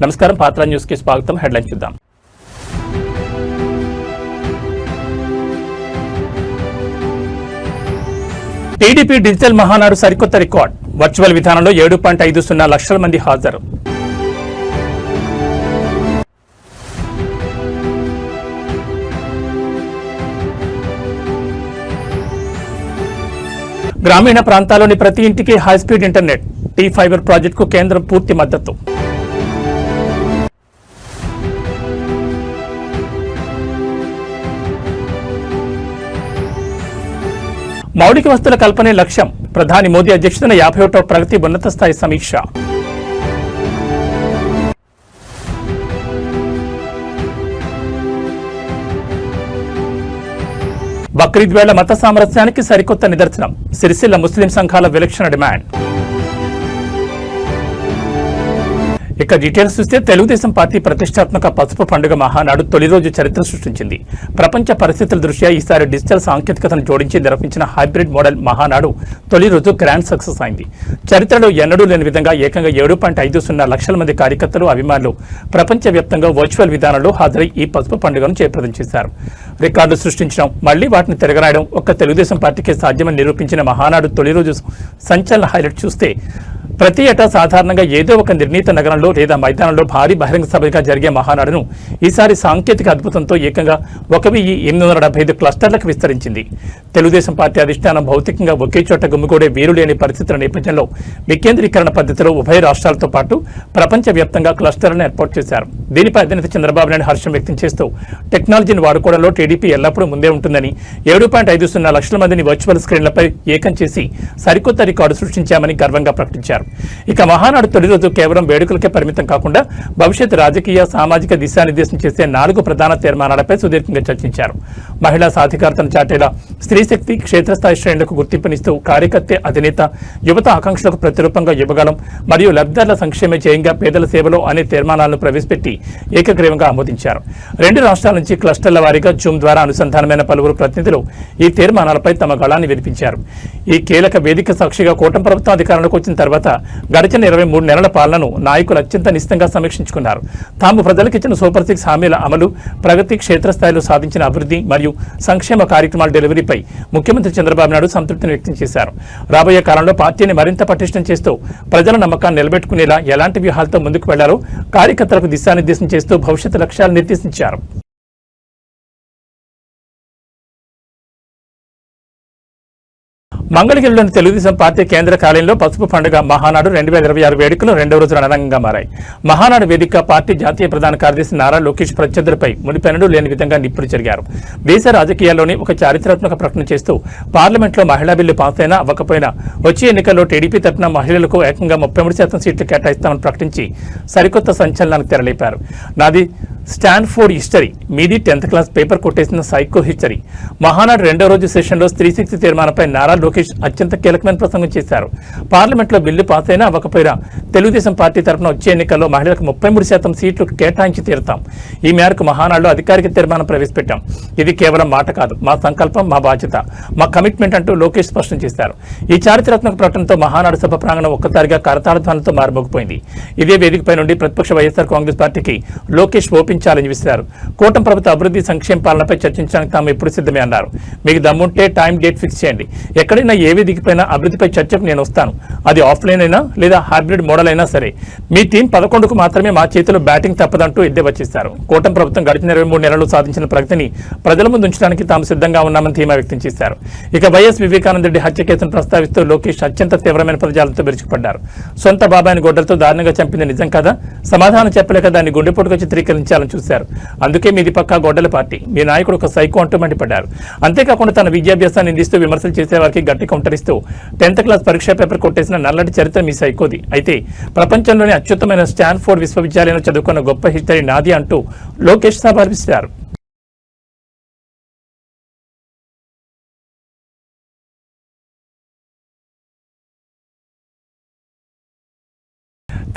నమస్కారం, పాత్ర న్యూస్ కి స్వాగతం. హెడ్లైన్ చూద్దాం. టీడీపీ డిజిటల్ మహానాడు సరికొత్త రికార్డ్. వర్చువల్ విధానంలో 7.50 లక్షల మంది హాజరు. గ్రామీణ ప్రాంతాల్లోని ప్రతి ఇంటికి హైస్పీడ్ ఇంటర్నెట్. టీ ఫైబర్ ప్రాజెక్టుకు కేంద్రం పూర్తి మద్దతు. మౌలిక వస్తువుల కల్పనే లక్ష్యం. ప్రధాని మోదీ అధ్యక్షతన 51వ ప్రగతి ఉన్నత స్థాయి సమీక్ష. బక్రీద్ వేళ మత సామరస్యానికి సరికొత్త నిదర్శనం. సిరిసిల్ల ముస్లిం సంఘాల విలక్షణ డిమాండ్. ఇక డీటెయిల్స్ చూస్తే తెలుగుదేశం పార్టీ ప్రతిష్టాత్మక పసుపు పండుగ మహానాడు తొలి రోజు చరిత్ర సృష్టించింది. ప్రపంచ పరిస్థితుల దృష్ట్యా ఈసారి డిజిటల్ సాంకేతికతను జోడించి నిర్వహించిన హైబ్రిడ్ మోడల్ మహానాడు తొలి రోజు గ్రాండ్ సక్సెస్ అయింది. చరిత్రలో ఎన్నడూ లేని విధంగా ఏకంగా 7.50 లక్షల మంది కార్యకర్తలు, అభిమానులు ప్రపంచవ్యాప్తంగా వర్చువల్ విధానంలో హాజరై ఈ పసుపు పండుగను జయప్రదం చేశారు. రికార్డు సృష్టించడం, మళ్లీ వాటిని తిరగరాయడం ఒక్క తెలుగుదేశం పార్టీకే సాధ్యమని నిరూపించిన మహానాడు తొలి రోజు సంచలన హైలైట్ చూస్తే, ప్రతి ఏటా సాధారణంగా ఏదో ఒక నిర్ణీత నగరంలో లేదా మైదానంలో భారీ బహిరంగ సభగా జరిగే మహానాడును ఈసారి సాంకేతిక అద్భుతంతో ఏకంగా 1875 క్లస్టర్లకు విస్తరించింది. తెలుగుదేశం పార్టీ అధిష్టానం భౌతికంగా ఒకే చోట గుమిగూడే వీరులేని పరిస్థితుల నేపథ్యంలో వికేంద్రీకరణ పద్ధతిలో ఉభయ రాష్ట్రాలతో పాటు ప్రపంచవ్యాప్తంగా క్లస్టర్లను ఏర్పాటు చేశారు. దీనిపై అధినేత చంద్రబాబు నాయుడు హర్షం వ్యక్తం చేస్తూ, టెక్నాలజీని వాడుకోవడంలో టీడీపీ ఎల్లప్పుడూ ముందే ఉంటుందని, 7.50 లక్షల మందిని వర్చువల్ స్క్రీన్లపై ఏకం చేసి సరికొత్త రికార్డు సృష్టించామని గర్వంగా ప్రకటించారు. ఇక మహానాడు తొలి రోజు కేవలం వేడుకలకే పరిమితం కాకుండా భవిష్యత్ రాజకీయ, సామాజిక దిశానిర్దేశం చేసే 4 ప్రధాన తీర్మానాలపై సుదీర్ఘంగా చర్చించారు. మహిళా సాధికారతను చాటేలా స్త్రీశక్తి, క్షేత్రస్థాయి శ్రేణులకు గుర్తింపునిస్తూ కార్యకర్తే అధినేత, యువత ఆకాంక్షలకు ప్రతిరూపంగా యువగలం మరియు లబ్ధిదారుల సంక్షేమ ధ్యేయంగా పేదల సేవలో అనే తీర్మానాలను ప్రవేశపెట్టి ఏకగ్రీవంగా ఆమోదించారు. 2 రాష్ట్రాల నుంచి క్లస్టర్ల వారీగా జూమ్ ద్వారా అనుసంధానమైన పలువురు ప్రతినిధులు ఈ తీర్మానాలపై తమ గళాన్ని వినిపించారు. ఈ కీలక వేదిక సాక్షిగా కూటమి ప్రభుత్వం అధికారంలోకి వచ్చిన తర్వాత గడిచిన 23 నెలల పాలనను నాయకులు అత్యంత నిశితంగా సమీక్షించుకున్నారు. తాము ప్రజలకు ఇచ్చిన సూపర్ 6 హామీల అమలు, ప్రగతి, క్షేత్రస్థాయిలో సాధించిన అభివృద్ధి మరియు సంక్షేమ కార్యక్రమాల డెలివరీపై ముఖ్యమంత్రి చంద్రబాబు నాయుడు సంతృప్తిని వ్యక్తం చేశారు. రాబోయే కాలంలో పార్టీని మరింత పటిష్టం చేస్తూ ప్రజల నమ్మకాన్ని నిలబెట్టుకునేలా ఎలాంటి వ్యూహాలతో ముందుకు వెళ్లారో కార్యకర్తలకు దిశానిర్దేశం చేస్తూ భవిష్యత్తు లక్ష్యాలు నిర్దేశించారు. మంగళగిరిలోని తెలుగుదేశం పార్టీ కేంద్ర కార్యాలయంలో పసుపు పండుగ మహానాడు 2026 వేడుకలు 2వ రోజున రణరంగంగా మారాయి. మహానాడు వేదిక పార్టీ జాతీయ ప్రధాన కార్యదర్శి నారా లోకేష్ ప్రత్యర్థులపై మునిపెన్నడూ లేని విధంగా నిప్పులు చెరిగారు. దేశ రాజకీయాల్లోని ఒక చారిత్రాత్మక ప్రకటన చేస్తూ, పార్లమెంట్లో మహిళా బిల్లు పాస్ అయినా అవ్వకపోయినా వచ్చే ఎన్నికల్లో టీడీపీ తరఫున మహిళలకు ఏకంగా 33% సీట్లు కేటాయిస్తామని ప్రకటించి సరికొత్త సంచలనానికి తెరలేపారు. నాది స్టాన్ఫోర్డ్ హిస్టరీ, మీది 10th క్లాస్ పేపర్ కొట్టేసిన సైకో హిస్టరీ. మహానాడు 2వ రోజు సెషన్లో స్త్రీశక్తి తీర్మానంపై నారా లోకేష్ అత్యంత కీలకమైన ప్రసంగం చేశారు. పార్లమెంట్లో బిల్లు పాస్ అయినా అవ్వకపోయినా తెలుగుదేశం పార్టీ తరఫున వచ్చే ఎన్నికల్లో మహిళలకు 33% సీట్లు కేటాయించి తీరుతాం. ఈ మేరకు మహానాడులో అధికారిక తీర్మానం ప్రవేశపెట్టాం. ఇది కేవలం మాట కాదు, మా సంకల్పం, మా బాధ్యత, మా కమిట్మెంట్ అంటూ లోకేష్ స్పష్టం చేశారు. ఈ చారిత్రాత్మక ప్రకటనతో మహానాడు సభ ప్రాంగణం ఒక్కసారిగా కరతాళధ్వనులతో మారుమోగిపోయింది. ఇదే వేదికపై నుండి ప్రతిపక్ష వైఎస్ఆర్ కాంగ్రెస్ పార్టీకి లోకేష్ ఓపెన్ ఛాలెంజ్ విసిరారు. కూటమి ప్రభుత్వ అభివృద్ధి, సంక్షేమ పాలనపై చర్చించడానికి తాము ఎప్పుడు సిద్ధమే అన్నారు. మీకు దమ్ముంటే టైం డేట్ ఫిక్స్ చేయండి. ఎక్కడైనా ఏ వేదికపైనా అభివృద్ధిపై చర్చకు నేను వస్తాను. అది ఆఫ్లైన్ అయినా లేదా హైబ్రిడ్ మోడల్ అయినా సరే. మీ టీం 11కు మాత్రమే మా చేతిలో బ్యాటింగ్ తప్పదంటూ ఎద్దేవా చేశారు. కూటమి ప్రభుత్వం గడిచిన 23 నెలలు సాధించిన ప్రగతిని ప్రజల ముందు ఉంచడానికి తాము సిద్ధంగా ఉన్నామని ధీమా వ్యక్తం చేశారు. ఇక వైఎస్ వివేకానంద రెడ్డి హత్య కేసును ప్రస్తావిస్తూ లోకేష్ అత్యంత తీవ్రమైన పదజాలంతో విరుచుకుపడ్డారు. సొంత బాబాయిని గొడ్డలతో దారుణంగా చంపింది నిజం కదా, సమాధానం చెప్పలేక దాన్ని గుండెపోటుగా చిత్రీకరించాలని చూశారు. అందుకే మీది పక్కా గొడ్డల పార్టీ, మీ నాయకుడు ఒక సైకో అంటూ మండిపడ్డారు. అంతేకాకుండా తన విద్యాభ్యాసాన్ని నిందిస్తూ విమర్శలు చేసేవారికి గట్టి కౌంటర్ ఇస్తూ 10th క్లాస్ పరీక్షా పేపర్ కొట్టేసిన నల్లటి చరిత్ర మీ సైకోది. అయితే ప్రపంచంలోని అత్యుత్తమైన స్టాన్ఫోర్డ్ విశ్వవిద్యాలయంలో చదువుకున్న గొప్ప హిస్టరీ నాది అంటూ లోకేష్ సభావిస్తారు.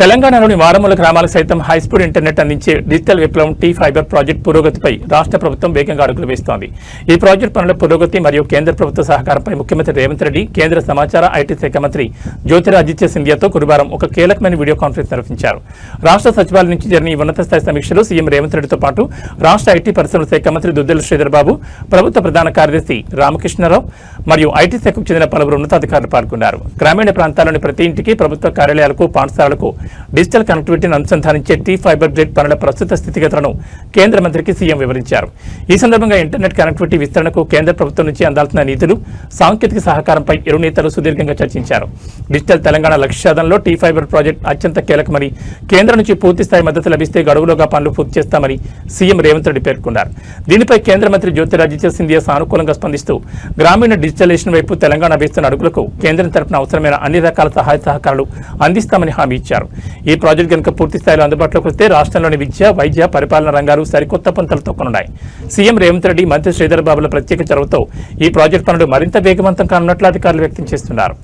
తెలంగాణలోని మారుమూల గ్రామాలకు సైతం హైస్పీడ్ ఇంటర్నెట్ అందించే డిజిటల్ విప్లవం టీ ఫైబర్ ప్రాజెక్టు పురోగతిపై రాష్ట్ర ప్రభుత్వం వేగంగా అడుగులు వేస్తోంది. ఈ ప్రాజెక్టు పనుల పురోగతి మరియు కేంద్ర ప్రభుత్వ సహకారంపై ముఖ్యమంత్రి రేవంత్ రెడ్డి కేంద్ర సమాచార ఐటీ శాఖ మంత్రి జ్యోతిరాదిత్య సింధియాతో గురువారం ఒక కీలకమైన వీడియో కాన్ఫరెన్స్ నిర్వహించారు. రాష్ట్ర సచివాలయం నుంచి జరిగిన ఈ ఉన్నత స్థాయి సమీక్షలో సీఎం రేవంత్ రెడ్డితో పాటు రాష్ట్ర ఐటీ పరిశ్రమల శాఖ మంత్రి దుద్దెల శ్రీధర్ బాబు, ప్రభుత్వ ప్రధాన కార్యదర్శి రామకృష్ణారావు మరియు ఐటీ శాఖకు చెందిన పలువురు ఉన్నతాధికారులు పాల్గొన్నారు. గ్రామీణ ప్రాంతాల్లోని ప్రతి ఇంటికి, ప్రభుత్వ కార్యాలయాలకు, పాఠశాలలకు డిజిటల్ కనెక్టివిటీని అనుసంధానించే టీ ఫైబర్ గ్రిడ్ పనుల ప్రస్తుత స్థితిగతులను కేంద్ర మంత్రికి సీఎం వివరించారు. ఈ సందర్భంగా ఇంటర్నెట్ కనెక్టివిటీ విస్తరణకు కేంద్ర ప్రభుత్వం నుంచి అందాల్సిన నిధులు, సాంకేతిక సహకారంపై ఇరు నేతలు సుదీర్ఘంగా చర్చించారు. డిజిటల్ తెలంగాణ లక్ష్య సాధనలో టీ ఫైబర్ ప్రాజెక్టు అత్యంత కీలకమని, కేంద్రం నుంచి పూర్తి స్థాయి మద్దతు లభిస్తే గడువులోగా పనులు పూర్తి చేస్తామని సీఎం రేవంత్ రెడ్డి పేర్కొన్నారు. దీనిపై కేంద్ర మంత్రి జ్యోతిరాదిత్య సింధియా సానుకూలంగా స్పందిస్తూ గ్రామీణ డిజిటలైజేషన్ వైపు తెలంగాణ వేస్తున్న అడుగులకు కేంద్రం తరపున అవసరమైన అన్ని రకాల సహాయ సహకారాలు అందిస్తామని హామీ ఇచ్చారు. ఈ ప్రాజెక్టు కనుక పూర్తి స్థాయిలో అందుబాటులోకి వస్తే రాష్ట్రంలోని విద్య, వైద్య, పరిపాలన రంగాలు సరికొత్త పంతలు తొక్కనున్నాయి. సీఎం రేవంత్ రెడ్డి, మంత్రి శ్రీధర్ బాబుల ప్రత్యేక చొరవతో ఈ ప్రాజెక్టు పనులు మరింత వేగవంతం కానున్నట్లు అధికారులు వ్యక్తం చేస్తున్నారు.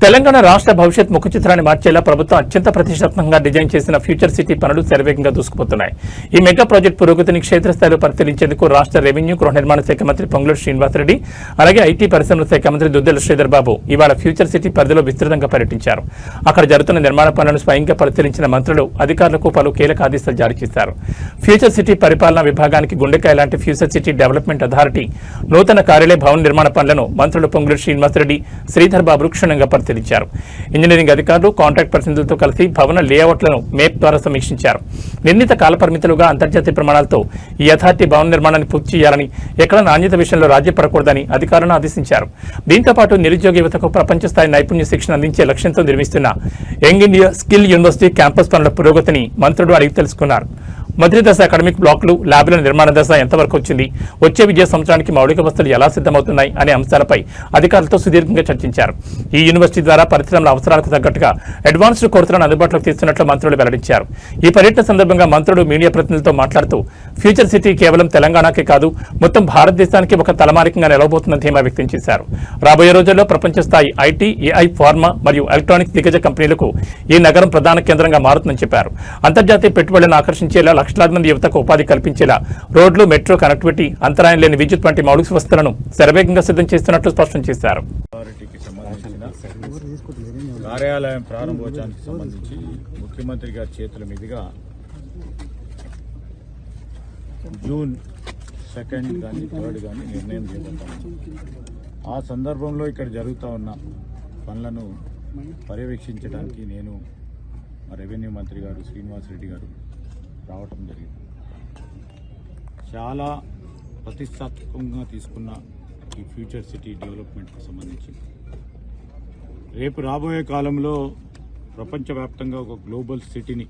తెలంగాణ రాష్ట్ర భవిష్యత్ ముఖ చిత్రాన్ని మార్చేలా ప్రభుత్వం అత్యంత ప్రతిష్టాత్మకంగా డిజైన్ చేసిన ఫ్యూచర్ సిటీ పనులు శరవేగంగా దూసుకుపోతున్నాయి. ఈ మెగా ప్రాజెక్టు పురోగతిని క్షేత్రస్థాయిలో పరిశీలించేందుకు రాష్ట్ర రెవెన్యూ, గృహ నిర్మాణ శాఖ మంత్రి పొంగులేటి శ్రీనివాసరెడ్డి, అలాగే ఐటీ పరిశ్రమల శాఖ మంత్రి దుద్దెల శ్రీధర్ బాబు ఇవాళ ఫ్యూచర్ సిటీ పరిధిలో విస్తృతంగా పర్యటించారు. అక్కడ జరుగుతున్న నిర్మాణ పనులను స్వయంగా పరిశీలించిన మంత్రులు అధికారులకు పలు కీలక ఆదేశాలు జారీ చేశారు. ఫ్యూచర్ సిటీ పరిపాలనా విభాగానికి గుండెకాయ లాంటి ఫ్యూచర్ సిటీ డెవలప్మెంట్ అథారిటీ నూతన కార్యాలయ భవన నిర్మాణ పనులను మంత్రులు పొంగులేటి శ్రీనివాసరెడ్డి, శ్రీధర్ బాబు క్షుణ్ణంగా పరిశీలించారు. ఇంజనీరింగ్ అధికారులు, కాంట్రాక్ట్ ప్రతినిధులతో కలిసి భవన లేఅవుట్లను మేప్ ద్వారా సమీక్షించారు. నిర్ణీత కాలపరిమితులుగా అంతర్జాతీయ ప్రమాణాలతో ఈ అథారిటీ భవన నిర్మాణాన్ని పూర్తి చేయాలని, ఎక్కడ నాణ్యత విషయంలో రాజీ పడకూడదని అధికారులను ఆదేశించారు. దీంతో పాటు నిరుద్యోగ యువతకు ప్రపంచ స్థాయి నైపుణ్య శిక్షణ అందించే లక్ష్యంతో నిర్మిస్తున్న young India skill university campus పనుల పురోగతిని మంత్రులు అడిగి తెలుసుకున్నారు. మొదటి దశ అకాడమిక్ బ్లాకులు, ల్యాబ్ల నిర్మాణ దశ ఎంతవరకు వచ్చింది, వచ్చే విద్యా సంవత్సరానికి మౌలిక వసతులు ఎలా సిద్ధమవుతున్నాయి అనే అంశాలపై అధికారులతో సుదీర్ఘంగా చర్చించారు. ఈ యూనివర్సిటీ ద్వారా పరిశ్రమల అవసరాలకు తగ్గట్టుగా అడ్వాన్స్డ్ కోర్సులను అందుబాటులోకి తీస్తున్నట్లు మంత్రులు వెల్లడించారు. ఈ పర్యటన సందర్భంగా మంత్రులు మీడియా ప్రతినిధులతో మాట్లాడుతూ ఫ్యూచర్ సిటీ కేవలం తెలంగాణకే కాదు, మొత్తం భారతదేశానికి ఒక తలమానికంగా నిలవబోతుందని ధీమా వ్యక్తం చేశారు. రాబోయే రోజుల్లో ప్రపంచ స్థాయి ఐటీ, ఏఐ, ఫార్మా మరియు ఎలక్ట్రానిక్స్ దిగ్గజ కంపెనీలకు ఈ నగరం ప్రధాన కేంద్రంగా మారుతుందని చెప్పారు. అంతర్జాతీయ పెట్టుబడులను ఆకర్షించేలా, లక్షలాది మంది యువతకు ఉపాధి కల్పించేలా రోడ్లు, మెట్రో కనెక్టివిటీ, అంతరాయం లేని విద్యుత్ వంటి మౌలిక వసతులను శరవేగంగా సిద్ధం చేస్తున్నట్లు స్పష్టం చేశారు. కార్యాలయం ప్రారంభోత్సవానికి సంబంధించి ముఖ్యమంత్రి గారి చేతుల మీదుగా జూన్ 2 కానీ 3 కానీ నిర్ణయం చేయబడతాం. ఆ సందర్భంలో ఇక్కడ జరుగుతూ ఉన్న పనులను పర్యవేక్షించడానికి నేను రెవెన్యూ మంత్రి గారు శ్రీనివాసరెడ్డి గారు రావటం జరిగింది. చాలా ప్రతిష్టాత్మకంగా తీసుకున్న ఈ ఫ్యూచర్ సిటీ డెవలప్మెంట్కి సంబంధించి రేపు రాబోయే కాలంలో ప్రపంచవ్యాప్తంగా ఒక గ్లోబల్ సిటీని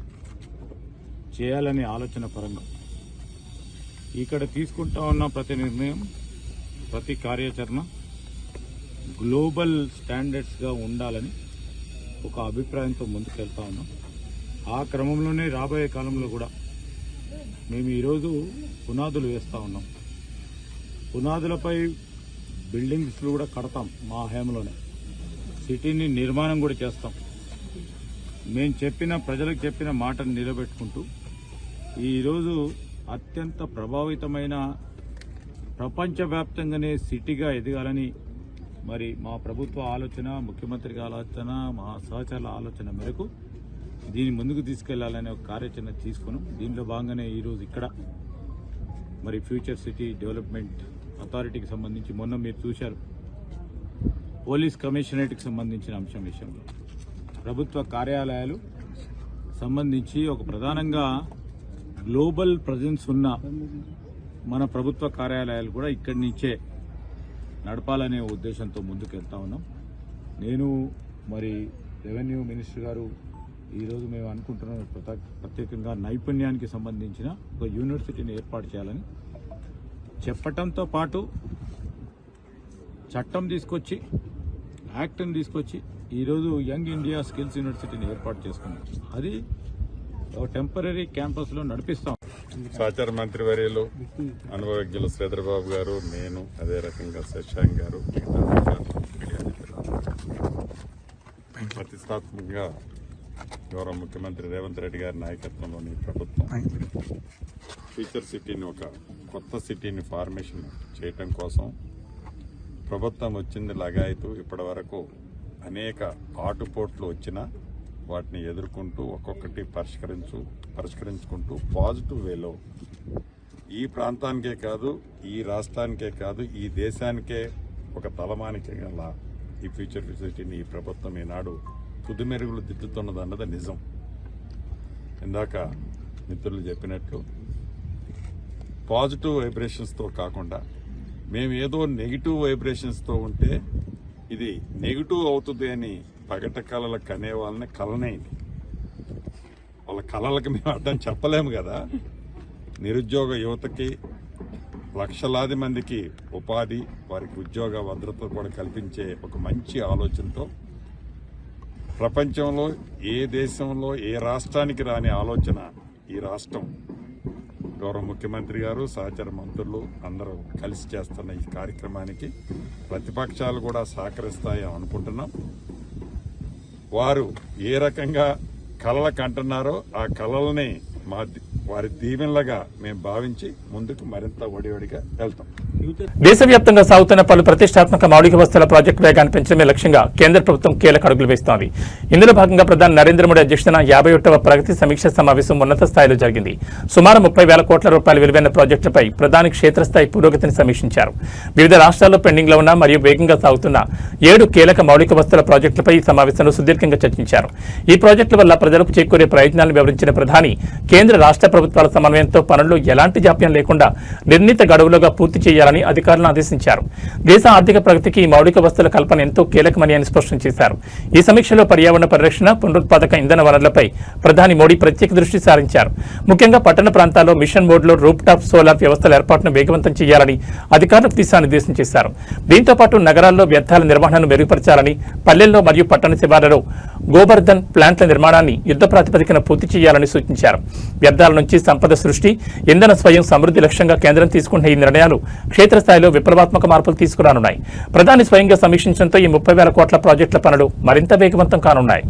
చేయాలనే ఆలోచన పరంగా ఇక్కడ తీసుకుంటా ఉన్న ప్రతి నిర్ణయం, ప్రతి కార్యాచరణ గ్లోబల్ స్టాండర్డ్స్గా ఉండాలని ఒక అభిప్రాయంతో ముందుకెళ్తా ఉన్నాం. ఆ క్రమంలోనే రాబోయే కాలంలో కూడా మేము ఈరోజు పునాదులు వేస్తూ ఉన్నాం. పునాదులపై బిల్డింగ్స్లు కూడా కడతాం. మా హయాంలోనే సిటీని నిర్మాణం కూడా చేస్తాం. మేము ప్రజలకు చెప్పిన మాటను నిలబెట్టుకుంటూ ఈరోజు అత్యంత ప్రభావితమైన ప్రపంచవ్యాప్తంగానే సిటీగా ఎదగాలని మరి మా ప్రభుత్వ ఆలోచన, ముఖ్యమంత్రి ఆలోచన, మా సహచరుల ఆలోచన మేరకు దీన్ని ముందుకు తీసుకెళ్లాలనే ఒక కార్యాచరణ తీసుకున్నాం. దీనిలో భాగంగానే ఈరోజు ఇక్కడ మరి ఫ్యూచర్ సిటీ డెవలప్మెంట్ అథారిటీకి సంబంధించి మొన్న మీరు చూశారు, పోలీస్ కమిషనరేట్కి సంబంధించిన అంశం విషయంలో ప్రభుత్వ కార్యాలయాలు సంబంధించి ఒక ప్రధానంగా గ్లోబల్ ప్రజెన్స్ ఉన్న మన ప్రభుత్వ కార్యాలయాలు కూడా ఇక్కడి నుంచే నడపాలనే ఉద్దేశంతో ముందుకు వెళ్తా ఉన్నాం. నేను మరి రెవెన్యూ మినిస్టర్ గారు ఈరోజు మేము అనుకుంటున్నాం ప్రత్యేకంగా నైపుణ్యానికి సంబంధించిన ఒక యూనివర్సిటీని ఏర్పాటు చేయాలని చెప్పటంతో పాటు చట్టం తీసుకొచ్చి, యాక్ట్ని తీసుకొచ్చి ఈరోజు యంగ్ ఇండియా స్కిల్స్ యూనివర్సిటీని ఏర్పాటు చేసుకున్నాం. అది ఒక టెంపరీ క్యాంపస్లో నడిపిస్తాం. సహచార మంత్రి వర్యులు అనుభవజ్ఞులు శ్రీధర్ బాబు గారు, నేను, అదే రకంగా శశాంక్ గారు, ప్రతిష్టాత్మకంగా గౌరవ ముఖ్యమంత్రి రేవంత్ రెడ్డి గారి నాయకత్వంలోని ప్రభుత్వం ఫ్యూచర్ సిటీని ఒక కొత్త సిటీని ఫార్మేషన్ చేయటం కోసం ప్రభుత్వం వచ్చింది లగాయతూ ఇప్పటి వరకు అనేక ఆటుపోట్లు వచ్చినా వాటిని ఎదుర్కొంటూ ఒక్కొక్కటి పరిష్కరించుకుంటూ పాజిటివ్ వేలో ఈ ప్రాంతానికే కాదు, ఈ రాష్ట్రానికే కాదు, ఈ దేశానికే ఒక తలమానికే గల ఈ ఫ్యూచర్ సిటీని ఈ ప్రభుత్వం ఈనాడు తుది మెరుగులు దిద్దుతున్నదన్నది నిజం. ఇందాక మిత్రులు చెప్పినట్లు పాజిటివ్ వైబ్రేషన్స్తో కాకుండా మేము ఏదో నెగిటివ్ వైబ్రేషన్స్తో ఉంటే ఇది నెగిటివ్ అవుతుంది అని పగట కళలకు కనే వాళ్ళని కలనేయండి. వాళ్ళ కళలకు మేము అడ్డం చెప్పలేము కదా. నిరుద్యోగ యువతకి లక్షలాది మందికి ఉపాధి, వారికి ఉద్యోగ భద్రత కూడా కల్పించే ఒక మంచి ఆలోచనతో ప్రపంచంలో ఏ దేశంలో ఏ రాష్ట్రానికి రాని ఆలోచన ఈ రాష్ట్రం గౌరవ ముఖ్యమంత్రి గారు సహచర మంత్రులు అందరూ కలిసి చేస్తున్న ఈ కార్యక్రమానికి ప్రతిపక్షాలు కూడా సహకరిస్తాయి అనుకుంటున్నాం. వారు ఏ రకంగా కలలకు అంటున్నారో ఆ కలల్ని వారి దీవెనలుగా మేము భావించి ముందుకు మరింత ఒడివడిగా వెళ్తాం. దేశవ్యాప్తంగా సాగుతున్న పలు ప్రతిష్టాత్మక మౌలిక వసతుల ప్రాజెక్టు వేగాన్ని పెంచడమే లక్ష్యంగా కేంద్ర ప్రభుత్వం కీలక అడుగులు వేస్తోంది. ఇందులో భాగంగా ప్రధాని నరేంద్ర మోడీ అధ్యక్షతన 51వ ప్రగతి సమీక్ష సమావేశం ఉన్నత స్థాయిలో జరిగింది. సుమారు 30,000 కోట్ల రూపాయల విలువైన ప్రాజెక్టులపై ప్రధాని క్షేత్రస్థాయి పురోగతిని సమీక్షించారు. వివిధ రాష్ట్రాల్లో పెండింగ్ లో ఉన్న మరియు వేగంగా సాగుతున్న 7 కీలక మౌలిక వసతుల ప్రాజెక్టులపై ఈ సమావేశంలో సుదీర్ఘంగా చర్చించారు. ఈ ప్రాజెక్టుల వల్ల ప్రజలకు చేకూరే ప్రయోజనాలను వివరించిన ప్రధాని కేంద్ర రాష్ట్ర ప్రభుత్వాల సమన్వయంతో పనుల్లో ఎలాంటి జాప్యం లేకుండా నిర్ణీత గడువులుగా పూర్తి చేయాలని అధికారులను ఆదేశించారు. దేశ ఆర్థిక ప్రగతికి ఈ మౌలిక వసతుల కల్పన ఎంతో కీలకమని ఆయన స్పష్టం చేశారు. ఈ సమీక్షలో పర్యావరణ పరిరక్షణ, పునరుత్పాదక ఇంధన వనరులపై ప్రధాని మోడీ ప్రత్యేక దృష్టి సారించారు. ముఖ్యంగా పట్టణ ప్రాంతాల్లో మిషన్ మోడ్లో రూప్ టాప్ సోలార్ వ్యవస్థల ఏర్పాటును వేగవంతం చేయాలని అధికారులకు దిశానిర్దేశం చేశారు. దీంతో పాటు నగరాల్లో వ్యర్థాల నిర్వహణను మెరుగుపరచాలని, పల్లెల్లో మరియు పట్టణ శివార్లలో గోబర్ధన్ ప్లాంట్ల నిర్మాణాన్ని యుద్ధ ప్రాతిపదికన పూర్తి చేయాలని సూచించారు. వ్యర్థాల నుంచి సంపద సృష్టి, ఇంధన స్వయం సమృద్ధి లక్ష్యంగా కేంద్రం తీసుకున్న ఈ నిర్ణయాలు క్షేత్రస్థాయిలో విప్లవాత్మక మార్పులు తీసుకురానున్నాయి. ప్రధాని స్వయంగా సమీక్షించడంతో ఈ 30,000 కోట్ల ప్రాజెక్టుల పనులు మరింత వేగవంతం కానున్నాయి.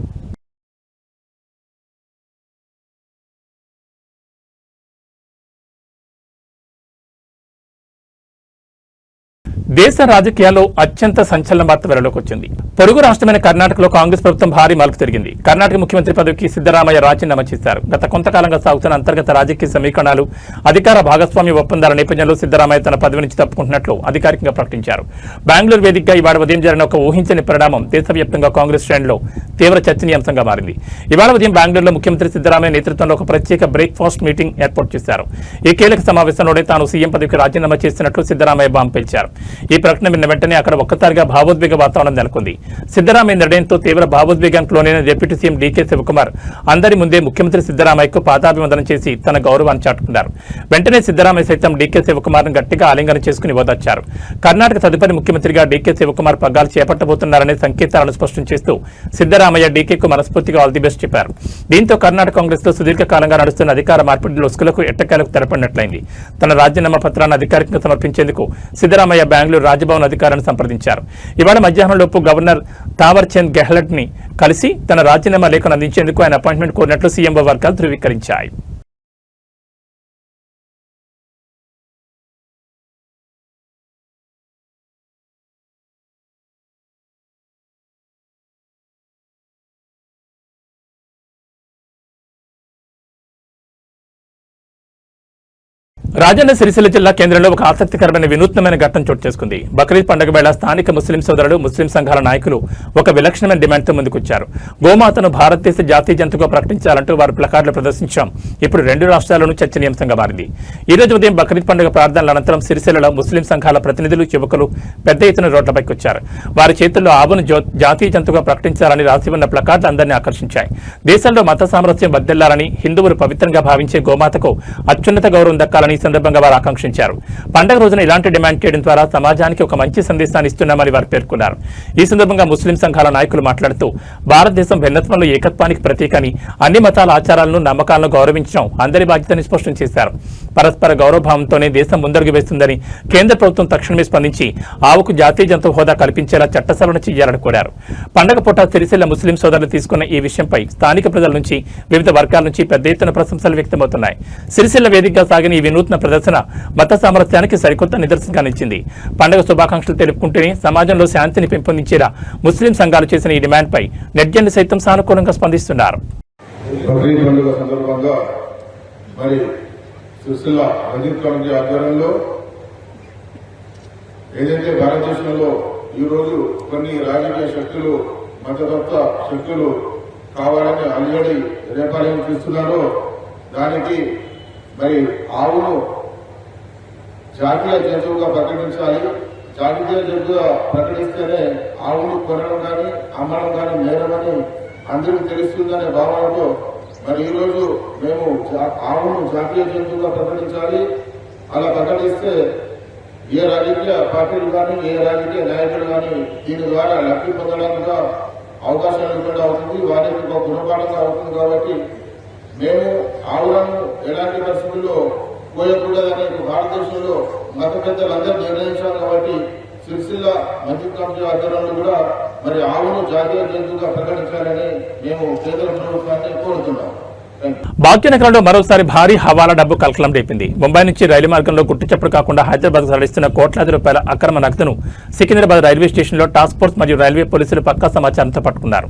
దేశ రాజకీయాల్లో అత్యంత సంచలన వార్త వెలుగులోకి వచ్చింది. పొరుగు రాష్ట్రమైన కర్ణాటకలో కాంగ్రెస్ ప్రభుత్వం భారీ మలుపు తిరిగింది. కర్ణాటక ముఖ్యమంత్రి పదవికి సిద్దరామయ్య రాజీనామా చేశారు. గత కొంతకాలంగా సాగుతున్న అంతర్గత రాజకీయ సమీకరణాలు, అధికార భాగస్వామ్య ఒప్పందాల నేపథ్యంలో సిద్దరామయ్య తన పదవి నుంచి తప్పుకుంటున్నట్లు అధికారికంగా ప్రకటించారు. బెంగళూరు వేదికగా ఇవాళ ఉదయం జరిగిన ఒక ఊహించని పరిణామం దేశవ్యాప్తంగా కాంగ్రెస్ శ్రేణుల్లో తీవ్ర చర్చనీయాంశంగా మారింది. ఇవాళ ఉదయం బెంగళూరులో ముఖ్యమంత్రి సిద్దరామయ్య నేతృత్వంలో ఒక ప్రత్యేక బ్రేక్ఫాస్ట్ మీటింగ్ ఏర్పాటు చేశారు. ఈ కీలక సమావేశంలోనే తాను సీఎం పదవికి రాజీనామా చేసినట్లు సిద్దరామయ్య బాంబు పేల్చారు. ఈ ప్రకటన విన్న వెంటనే అక్కడ ఒక్కసారిగా భావోద్వేగ వాతావరణం నెలకొంది. సిద్దరామయ్య నిర్ణయంతో తీవ్ర భావోద్వేగానికి లోనైన డిప్యూటీ సీఎం డీకే శివకుమార్ అందరి ముందే ముఖ్యమంత్రి సిద్దరామయ్యకు పాదాభివందనం చేసి తన గౌరవాన్ని చాటుకున్నారు. వెంటనే సిద్దరామయ్య సైతం డీకే శివకుమార్ను గట్టిగా ఆలింగనం చేసుకుని ఓదార్చారు. కర్ణాటక తదుపరి ముఖ్యమంత్రిగా డీకే శివకుమార్ పగ్గాలు చేపట్టబోతున్నారనే సంకేతాలను స్పష్టం చేస్తూ సిద్దరామయ్య డీకేకు మనస్ఫూర్తిగా ఆల్ ది బెస్ట్ చెప్పారు. దీంతో కర్ణాటక కాంగ్రెస్ లో సుదీర్ఘకాలంగా నడుస్తున్న అధికార మార్పిడి లొసుకులకు ఎట్టకేలకు తెరపడినట్లయింది. తన రాజీనామా పత్రాన్ని అధికారికంగా సమర్పించేందుకు సిద్దరామయ్య బెంగళూరు రాజ్భవన్ అధికారులను సంప్రదించారు. ఇవాళ మధ్యాహ్నంలోపు గవర్నర్ తావర్ చంద్ గెహ్లట్ ని కలిసి తన రాజీనామా లేఖను అందించేందుకు ఆయన అపాయింట్మెంట్ కోరినట్లు సీఎంఓ వర్గాలు ధృవీకరించాయి. రాజన్న సిరిసిల్ల జిల్లా కేంద్రంలో ఒక ఆసక్తికరమైన వినూత్నమైన ఘట్టం చోటు చేసుకుంది. బక్రీద్ పండుగ వేళ స్థానిక ముస్లిం సోదరులు, ముస్లిం సంఘాల నాయకులు ఒక విలక్షణమైన డిమాండ్తో ముందుకొచ్చారు. గోమాతను భారతదేశ జాతీయ జంతువుగా ప్రకటించాలంటూ వారు ప్లకార్డులు ప్రదర్శించడం ఇప్పుడు 2 రాష్ట్రాల్లోనూ చర్చనీయాంశంగా మారింది. ఈ రోజు ఉదయం బక్రీద్ పండుగ ప్రార్థనల అనంతరం సిరిసిల్లలో ముస్లిం సంఘాల ప్రతినిధులు, యువకులు పెద్ద ఎత్తున రోడ్లపైకి వచ్చారు. వారి చేతుల్లో ఆవును జాతీయ జంతువుగా ప్రకటించాలని రాసి ఉన్న ప్లకార్డులు అందరినీ ఆకర్షించాయి. దేశంలో మత సామరస్యం వర్ధిల్లాలని, హిందువులు పవిత్రంగా భావించే గోమాతకు అత్యున్నత గౌరవం దక్కాలని సందర్భంగా వారు ఆకాంక్షించారు. పండగ రోజున ఇలాంటి డిమాండ్ చేయడం ద్వారా సమాజానికి ఒక మంచి సందేశాన్ని ఇస్తున్నామని వారు పేర్కొన్నారు. ఈ సందర్భంగా ముస్లిం సంఘాల నాయకులు మాట్లాడుతూ భారతదేశం భిన్నత్వంలో ఏకత్వానికి ప్రతీకని, అన్ని మతాల ఆచారాలను నమ్మకాలను గౌరవించడం అందరి బాధ్యతని స్పష్టం చేశారు. పరస్పర గౌరవభావంతోనే దేశం ముందడుగు వేస్తుందని కేంద్ర ప్రభుత్వం తక్షణమే స్పందించి ఆవుకు జాతీయ జంతువు హోదా కల్పించేలా చట్ట సవరణ చేయాలని కోరారు. పండగ పూట సిరిసిల్ల ముస్లిం సోదరులు తీసుకున్న ఈ విషయంపై స్థానిక ప్రజల నుంచి, వివిధ వర్గాల నుంచి పెద్ద ఎత్తున ప్రశంసలు వ్యక్తమవుతున్నాయి. సిరిసిల్ల వేదికగా సాగిన ఈ వినూత్న ప్రదర్శన మత సామరస్యానికి సరికొత్త నిదర్శనంగా నిలిచింది. పండుగ శుభాకాంక్షలు తెలుపుకుంటూనే సమాజంలో శాంతిని పెంపొందించేలా ముస్లిం సంఘాలు చేసిన ఈ డిమాండ్పై నెట్జన్లు సైతం సానుకూలంగా స్పందిస్తున్నారు. బక్రీద్ పండుగ సందర్భంగా మరి సిరిసిల్ల రంజిత్ కమిటీ ఆధ్వర్యంలో ఏదైతే భారతదేశంలో ఈరోజు కొన్ని రాజకీయ శక్తులు, మతతత్వ శక్తులు కావాలని అల్లుడి రేపాలను చూస్తున్నారో దానికి మరి ఆవును జాతీయ జంతువుగా ప్రకటించాలి. జాతీయ జంతువుగా ప్రకటిస్తేనే ఆవును కొనడం కానీ అమ్మడం కానీ నేరమని అందరికీ తెలుస్తుందనే భావనతో మరి ఈరోజు మేము ఆవును జాతీయ జంతువుగా ప్రకటించాలి. అలా ప్రకటిస్తే ఏ రాజకీయ పార్టీలు కానీ ఏ రాజకీయ నాయకులు కానీ దీని ద్వారా లబ్ధి పొందడానికి అవకాశాలు ఇవ్వడం అవుతుంది, వారికి ఒక గుణపాఠంగా అవుతుంది. కాబట్టి మేము ఆవులను ఎలాంటి పరిస్థితుల్లో పోయకూడదని భారతదేశంలో మత పెద్దలందరూ నిర్ణయించాం. కాబట్టి సిరిసిల్ల మంజిల్ కమిటీ ఆధ్వర్యంలో కూడా మరి ఆవును జాతీయ జంతువుగా ప్రకటించాలని మేము కేంద్ర ప్రభుత్వాన్ని కోరుతున్నాం. భాగ్యనగరంలో మరోసారి భారీ హవాలా డబ్బు కలకలం రేపింది. ముంబై నుంచి రైలు మార్గంలో గుట్టుచప్పుడు కాకుండా హైదరాబాద్ తరలిస్తున్న కోట్లాది రూపాయల అక్రమ నగదును సికింద్రాబాద్ రైల్వే స్టేషన్లో టాస్క్ ఫోర్స్ మరియు రైల్వే పోలీసులు పక్కా సమాచారంతో పట్టుకున్నారు.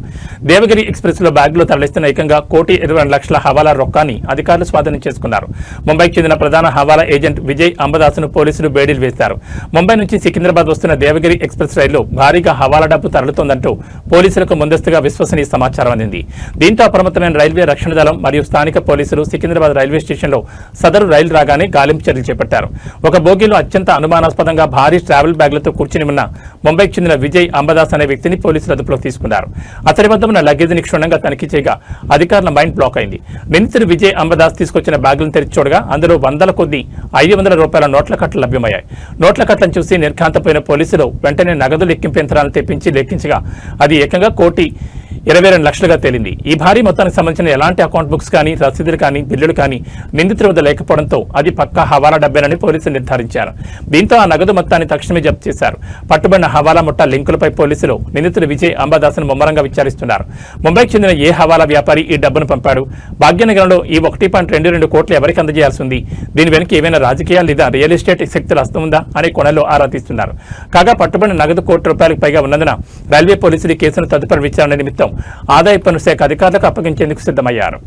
దేవగిరి ఎక్స్ప్రెస్ లో బ్యాగులో తరలిస్తున్న ఏకంగా 1,22,00,000 హవాలా రొక్కాన్ని అధికారులు స్వాధీనం చేసుకున్నారు. ముంబైకి చెందిన ప్రధాన హవాలా ఏజెంట్ విజయ్ అంబదాస్ను పోలీసులు బేడీలు వేశారు. ముంబై నుంచి సికింద్రాబాద్ వస్తున్న దేవగిరి ఎక్స్ప్రెస్ రైల్లో భారీగా హవాలా డబ్బు తరలుతోందంటూ పోలీసులకు ముందస్తుగా విశ్వసనీయ సమాచారం అందింది. దీంతో అప్రమత్తమైన రైల్వే రక్షణ దళం మరియు స్థానిక పోలీసులు సికింద్రాబాద్ రైల్వే స్టేషన్లో సదరు రైలు రాగానే గాలింపు చర్యలు చేపట్టారు. ఒక బోగీలో అత్యంత అనుమానాస్పదంగా భారీ ట్రావెల్ బ్యాగ్లతో కూర్చుని ఉన్న ముంబైకి చెందిన విజయ్ అంబదాస్ అనే వ్యక్తిని పోలీసులు అదుపులోకి తీసుకున్నారు. అతని వద్ద ఉన్న లగేజీని క్షుణ్ణంగా తనిఖీ చేయగా అధికారుల మైండ్ బ్లాక్ అయింది. నిందితుడు విజయ్ అంబదాస్ తీసుకొచ్చిన బ్యాగులను తెరిచి చూడగా అందులో వందల కొద్దీ 500 రూపాయల నోట్ల కట్టలు లభ్యమయ్యాయి. నోట్ల కట్టలను చూసి నిర్ఘాంతపోయిన పోలీసులు వెంటనే నగదు లెక్కింపు యంత్రాలను తెప్పించి లెక్కించగా అది ఏకంగా 1,22,00,000గా తేలింది. ఈ భారీ మొత్తానికి సంబంధించిన ఎలాంటి అకౌంట్ బుక్స్ కానీ, రసీదులు కానీ, బిల్లులు కానీ నిందితుల వద్ద లేకపోవడంతో అది పక్కా హవాలా డబ్బేనని పోలీసులు నిర్ధారించారు. దీంతో ఆ నగదు మొత్తాన్ని తక్షణమే జప్తు చేశారు. పట్టుబడిన హవాలా ముఠా లింకులపై పోలీసులు నిందితుడు విజయ్ అంబదాస్ను ముమ్మరంగా విచారిస్తున్నారు. ముంబైకి చెందిన ఏ హవాలా వ్యాపారి ఈ డబ్బును పంపాడు, భాగ్యనగరంలో ఈ 1.22 కోట్లు ఎవరికి అందజేయాల్సి ఉంది, దీని వెనక ఏవైనా రాజకీయాలు లేదా రియల్ ఎస్టేట్ శక్తులు వస్తుందా అనే కోణంలో ఆరా తీస్తున్నారు. కాగా పట్టుబడిన నగదు ₹1,00,00,000 పైగా ఉన్నందున రైల్వే పోలీసులు ఈ కేసును తదుపరి విచారణ నిమిత్తం ఆదాయ పన్ను శాఖ అధికారులకు అప్పగించేందుకు సిద్ధమయ్యారు.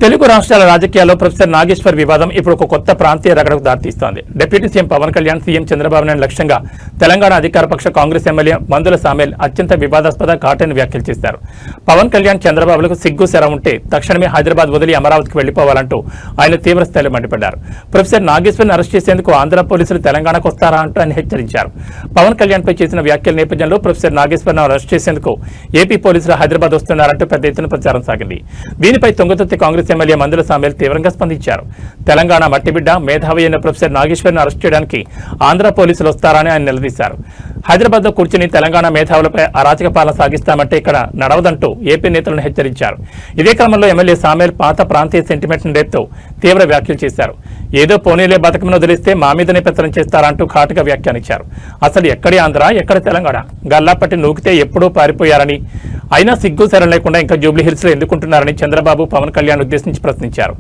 తెలుగు రాష్ట్రాల రాజకీయాల్లో ప్రొఫెసర్ నాగేశ్వర్ వివాదం ఇప్పుడు ఒక కొత్త ప్రాంతీయ రగడకు దారితీస్తోంది. Deputy CM Pawan Kalyan, CM Chandrababu Naidu లక్ష్యంగా తెలంగాణ అధికారపక్ష కాంగ్రెస్ ఎమ్మెల్యే మందుల సామేల్ అత్యంత వివాదాస్పద ఘాటైన వ్యాఖ్యలు చేశారు. పవన్ కళ్యాణ్, చంద్రబాబులకు సిగ్గు శరం ఉంటే తక్షణమే హైదరాబాద్ వదిలి అమరావతికి వెళ్లిపోవాలంటూ ఆయన తీవ్ర స్థాయిలో మండిపడ్డారు. ప్రొఫెసర్ నాగేశ్వర్ని అరెస్ట్ చేసేందుకు ఆంధ్ర పోలీసులు తెలంగాణకు వస్తారా అంటూ ఆయన హెచ్చరించారు. పవన్ కళ్యాణ్ పై చేసిన వ్యాఖ్యల నేపథ్యంలో ప్రొఫెసర్ నాగేశ్వర్ను అరెస్ట్ చేసేందుకు ఏపీ పోలీసులు హైదరాబాద్ వస్తున్నారంటూ పెద్ద ఎత్తున ప్రచారం సాగింది. దీనిపై తొంగతుర్తి కాంగ్రెస్ ఎమ్మెల్యే మందుల సామేల్ తీవ్రంగా స్పందించారు. తెలంగాణ మట్టిబిడ్డ, మేధావి అయిన ప్రొఫెసర్ నాగేశ్వర్ను అరెస్ట్ చేయడానికి ఆంధ్ర పోలీసులు వస్తారని ఆయన నిలదీశారు. హైదరాబాద్ లో కూర్చుని తెలంగాణ మేధావులపై అరాచక పాలన సాగిస్తామంటే ఇక్కడ నడవదంటూ ఏపీ నేతలను హెచ్చరించారు. ఇదే క్రమంలో ఎమ్మెల్యే సామేల్ పాత ప్రాంతీయ సెంటిమెంట్ రేపుతో తీవ్ర వ్యాఖ్యలు చేశారు. ఏదో పోనీలే బతకమని వదిలిస్తే మా మీదనే పెత్తనం చేస్తారంటూ ఘాటుగా వ్యాఖ్యానించారు. అసలు ఎక్కడి ఆంధ్ర, ఎక్కడ తెలంగాణ, గల్లాపట్టి నూకితే ఎప్పుడూ పారిపోయారని, అయినా సిగ్గు శరం లేకుండా ఇంకా జూబ్లీ హిల్స్ లో ఎందుకుంటున్నారని చంద్రబాబు, పవన్ కళ్యాణ్ ఉద్దేశించి ప్రశ్నించారు.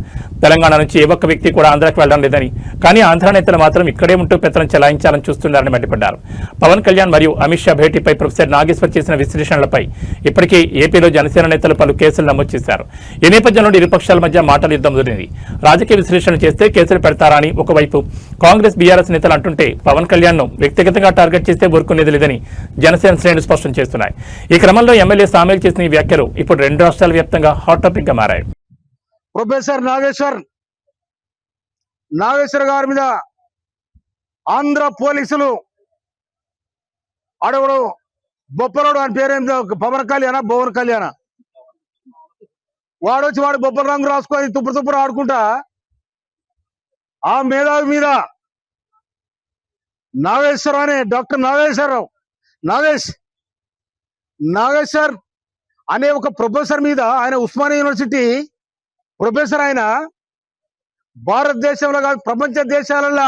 తెలంగాణ నుంచి ఏ ఒక్క వ్యక్తి కూడా ఆంధ్రాకి వెళ్లడం లేదని, కానీ ఆంధ్ర నేతలు మాత్రం ఇక్కడే ఉంటూ పెత్తనం చెలాయించాలని చూస్తున్నారని మండిపడ్డారు. పవన్ కళ్యాణ్ కళ్యాణ్ మరియు అమిత్ షా భేటీపై ప్రొఫెసర్ నాగేశ్వర్ చేసిన విశ్లేషణలపై ఇప్పటికే ఏపీలో జనసేన నేతలు పలు కేసులు నమోదు చేశారు. ఈ నేపథ్యంలో ఇరు పక్షాల మధ్య మాటల యుద్ధం ముదిరింది. రాజకీయ విశ్లేషణ చేస్తే కేసులు పెడతారా అని ఒకవైపు కాంగ్రెస్ బీఆర్ఎస్ నేతలు అంటుంటే, పవన్ కళ్యాణ్ ను వ్యక్తిగతంగా టార్గెట్ చేస్తే ఊరుకునేది లేదని జనసేన శ్రేణులు స్పష్టం చేస్తున్నాయి. ఈ క్రమంలో ఎమ్మెల్యే సామేల్ చేసిన ఈ వ్యాఖ్యలు ఇప్పుడు 2 రాష్ట్రాల వ్యాప్తంగా హాట్ టాపిక్ గా మారాయి. ప్రొఫెసర్ నాగేశ్వర్ గారి మీద ఆంధ్ర పోలీసులు అడవుడు బొప్పలోడు అని పేరేందో పవన్ కళ్యాణ వాడొచ్చి వాడు బొప్పల రంగు రాసుకొని తుప్పుడు ఆడుకుంటా ఆ మేధావి మీద నాగేశ్వర్ అనే డాక్టర్ నాగేశ్వర్ అనే ఒక ప్రొఫెసర్ మీద, ఆయన ఉస్మానియా యూనివర్సిటీ ప్రొఫెసర్, ఆయన భారతదేశంలో కాదు ప్రపంచ దేశాలలో